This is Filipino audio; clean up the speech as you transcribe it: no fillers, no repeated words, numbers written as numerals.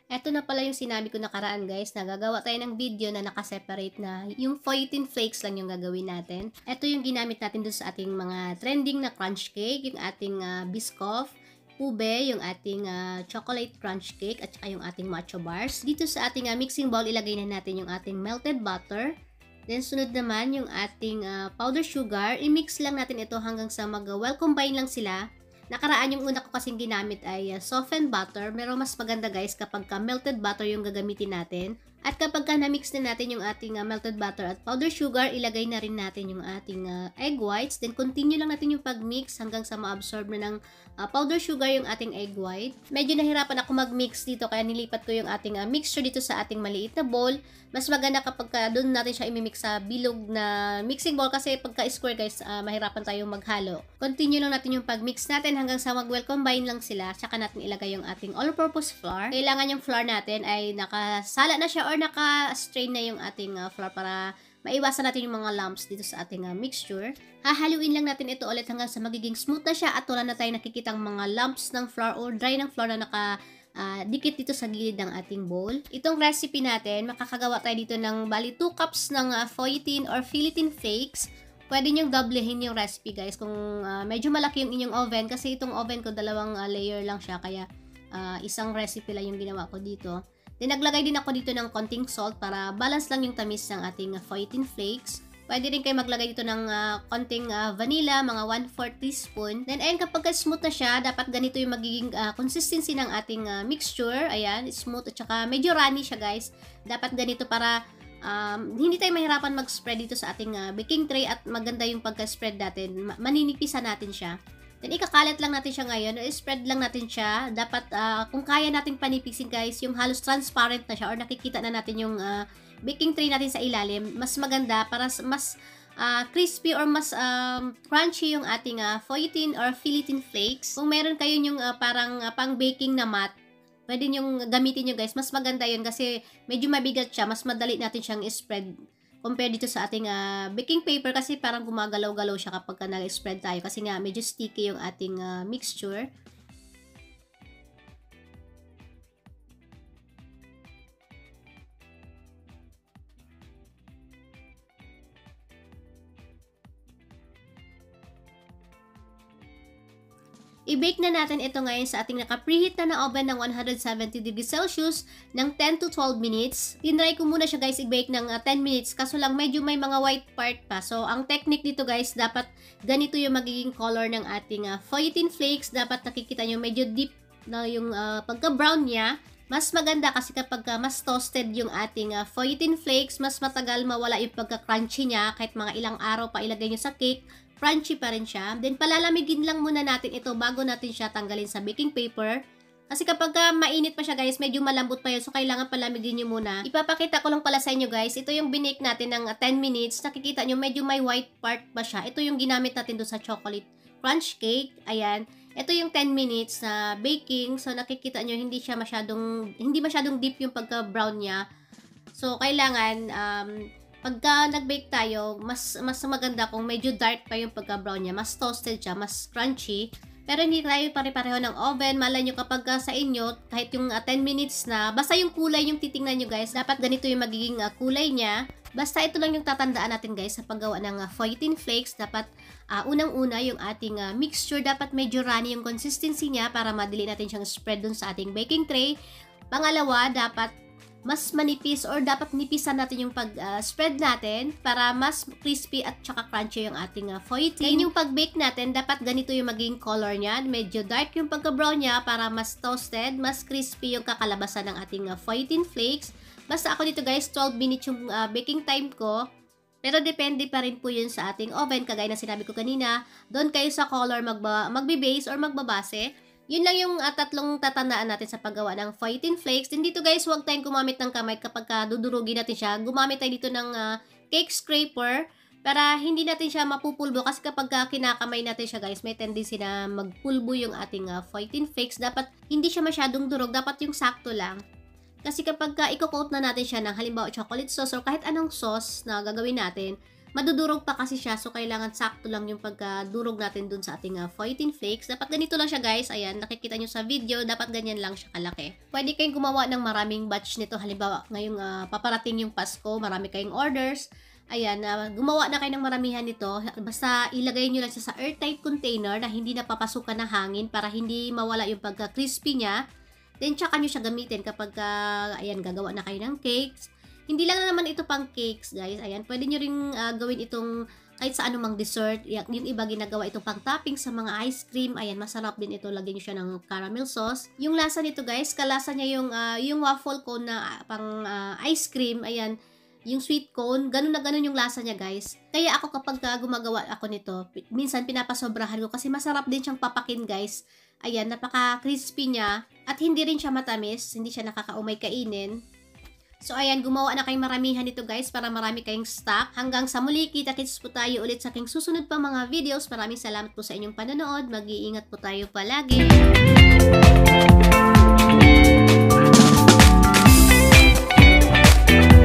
Eto na pala yung sinabi ko nakaraan guys, na gagawa tayo ng video na nakaseparate na yung foytin flakes lang yung gagawin natin. Eto yung ginamit natin dun sa ating mga trending na crunch cake, yung ating Biscoff, ube, yung ating chocolate crunch cake, at saka yung ating matcha bars. Dito sa ating mixing bowl, ilagay na natin yung ating melted butter. Then sunod naman yung ating powder sugar. I-mix lang natin ito hanggang sa mag-well combine lang sila. Nakaraan yung una ko kasing ginamit ay softened butter. Pero mas maganda guys kapag melted butter yung gagamitin natin. At kapag na-mix na natin yung ating melted butter at powder sugar, ilagay na rin natin yung ating egg whites. Then continue lang natin yung pag-mix hanggang sa ma-absorb na ng powder sugar yung ating egg white. Medyo nahirapan ako mag-mix dito kaya nilipat ko yung ating mixture dito sa ating maliit na bowl. Mas maganda kapag doon natin siya imimix sa bilog na mixing bowl kasi pagka square guys, mahirapan tayong maghalo. Continue lang natin yung pag-mix natin hanggang sa mag-well combine lang sila. Tsaka natin ilagay yung ating all-purpose flour. Kailangan yung flour natin ay nakasala na siya or naka-strain na yung ating flour para maiwasan natin yung mga lumps dito sa ating mixture. Hahaluin lang natin ito ulit hanggang sa magiging smooth na siya at wala na tayong nakikitang mga lumps ng flour or dry ng flour na dikit dito sa gilid ng ating bowl. Itong recipe natin, makakagawa tayo dito ng bali 2 cups ng foytin or filitin flakes. Pwede nyo doblehin yung recipe guys kung medyo malaki yung inyong oven kasi itong oven ko dalawang layer lang siya kaya isang recipe lang yung ginawa ko dito. Then naglagay din ako dito ng konting salt para balance lang yung tamis ng ating foytin flakes. Pwede rin kayo maglagay dito ng konting vanilla, mga 1/4 teaspoon. Then ayun, kapag smooth na siya, dapat ganito yung magiging consistency ng ating mixture. Ayan, smooth at saka medyo runny siya guys. Dapat ganito para hindi tayo mahirapan mag-spread dito sa ating baking tray at maganda yung pagka-spread natin. Maninipisan natin siya. Then, ikakalat lang natin siya ngayon. Spread lang natin siya. Dapat, kung kaya natin panipisin guys, yung halos transparent na siya or nakikita na natin yung baking tray natin sa ilalim, mas maganda para mas crispy or mas crunchy yung ating foytin or filitin flakes. Kung meron kayo yung parang pang baking na mat, pwede nyong gamitin nyo guys. Mas maganda yun kasi medyo mabigat siya. Mas madali natin siyang spread compare dito sa ating baking paper kasi parang gumagalaw-galaw siya kapag nag-spread tayo kasi nga medyo sticky yung ating mixture. I-bake na natin ito ngayon sa ating naka-preheat na oven ng 170 degrees Celsius ng 10 to 12 minutes. Tinry ko muna siya guys i-bake ng 10 minutes kaso lang medyo may mga white part pa. So, ang technique dito guys, dapat ganito yung magiging color ng ating foytin flakes. Dapat nakikita nyo medyo deep na yung pagka-brown niya. Mas maganda kasi kapag mas toasted yung ating foytin flakes, mas matagal mawala yung pagka-crunchy niya kahit mga ilang araw pa ilagay nyo sa cake. Crunchy pa rin siya. Then, palalamigin lang muna natin ito bago natin siya tanggalin sa baking paper. Kasi kapag mainit pa siya guys, medyo malambot pa yun. So, kailangan palamigin nyo muna. Ipapakita ko lang pala sa inyo guys. Ito yung binake natin ng 10 minutes. Nakikita nyo, medyo may white part pa siya. Ito yung ginamit natin doon sa chocolate crunch cake. Ayan. Ito yung 10 minutes na baking. So, nakikita nyo, hindi masyadong deep yung pagka-brown niya. So, kailangan, pagka nag-bake tayo, mas maganda kung medyo dark pa yung pagka-brown niya. Mas toasted siya, mas crunchy. Pero hindi tayo pare-pareho ng oven. Malay nyo kapag sa inyo, kahit yung 10 minutes na, basta yung kulay yung titingnan nyo guys. Dapat ganito yung magiging kulay niya. Basta ito lang yung tatandaan natin guys sa paggawa ng foytin flakes. Dapat unang-una yung ating mixture. Dapat medyo runny yung consistency niya para madali natin siyang spread dun sa ating baking tray. Pangalawa, dapat mas manipis or dapat nipisan natin yung pag-spread natin para mas crispy at saka crunchy yung ating foytin. Then yung pag-bake natin, dapat ganito yung maging color niya. Medyo dark yung pagka-brown niya para mas toasted, mas crispy yung kakalabasan ng ating foytin flakes. Basta ako dito guys, 12 minutes yung baking time ko. Pero depende pa rin po yun sa ating oven. Kagaya na sinabi ko kanina, doon kayo sa color magbe-base or magbabase. Yun lang yung tatlong tatandaan natin sa paggawa ng foytin flakes. Din dito guys, huwag tayong gumamit ng kamay kapag dudurugin natin siya. Gumamit tayo dito ng cake scraper para hindi natin siya mapupulbo. Kasi kapag kinakamay natin siya guys, may tendency na magpulbo yung ating foytin flakes. Dapat hindi siya masyadong durog. Dapat yung sakto lang. Kasi kapag i-coat na natin siya ng halimbawa chocolate sauce or kahit anong sauce na gagawin natin, madudurog pa kasi siya. So, kailangan sakto lang yung pagkadurog natin dun sa ating foitin flakes. Dapat ganito lang siya guys. Ayan, nakikita nyo sa video. Dapat ganyan lang siya kalaki. Pwede kayong gumawa ng maraming batch nito. Halimbawa, ngayong paparating yung Pasko, marami kayong orders. Ayan, gumawa na kayo ng maramihan nito. Basta ilagay nyo lang siya sa airtight container na hindi napapasukan ng hangin para hindi mawala yung pagka-crispy niya. Then, tsaka nyo siya gamitin kapag, ayan, gagawa na kayo ng cakes. Hindi lang naman ito pang cakes, guys. Ayan, pwede nyo rin gawin itong kahit sa anumang dessert. Yung iba ginagawa itong pang topping sa mga ice cream. Ayan, masarap din ito. Lagyan nyo siya ng caramel sauce. Yung lasa nito, guys, kalasa niya yung waffle cone na pang ice cream. Ayan, yung sweet cone, ganun na ganun yung lasa niya, guys. Kaya ako kapag gumagawa ako nito, minsan pinapasobrahan ko kasi masarap din siyang papakin, guys. Ayan, napaka-crispy niya at hindi rin siya matamis, hindi siya nakakaumay kainin. So, ayan, gumawa na kayong maramihan nito guys para marami kayong stock. Hanggang sa muli, kita-kits po tayo ulit sa aking susunod pa mga videos. Maraming salamat po sa inyong panonood. Mag-iingat po tayo palagi.